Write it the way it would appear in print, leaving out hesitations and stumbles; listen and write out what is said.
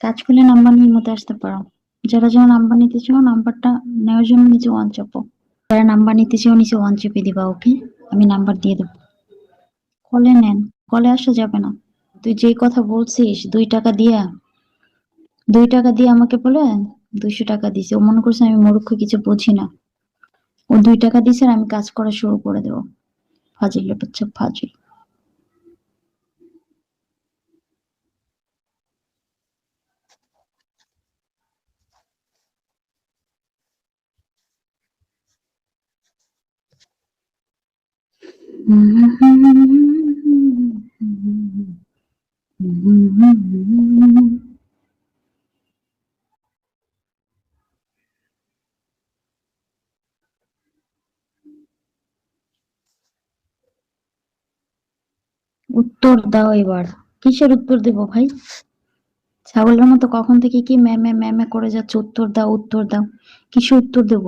কাজ করলে নাম্বার নিয়ে মতে আসতে পারো। যারা যারা নাম্বার নিতে চাও, নাম্বারটা নেওয়ার জন্য নিচে ওয়ান চাপো। যারা নাম্বার নিতে চাও নিচে ওয়ান চেপে দিবা, ওকে? আমি নাম্বার দিয়ে দেবো। কলে নেন, কলে আসা যাবে না। তুই যেই কথা বলছিস 2 টাকা দিয়া, 2 টাকা দিয়ে আমাকে বলে 200 টাকা দিছে। ও মনে করছে আমি মূর্খ, কিছু বুঝি না। ও 2 টাকা দিছে আর আমি কাজ করা শুরু করে দেবো। ফাজিল বাচ্চা, ফাজিল। উত্তর দাও এবার। কিসের উত্তর দেব ভাই? ছাগলের মতো কখন থেকে কি ম্যামে ম্যামে করে যাচ্ছে, উত্তর দাও উত্তর দাও। কিসের উত্তর দেব?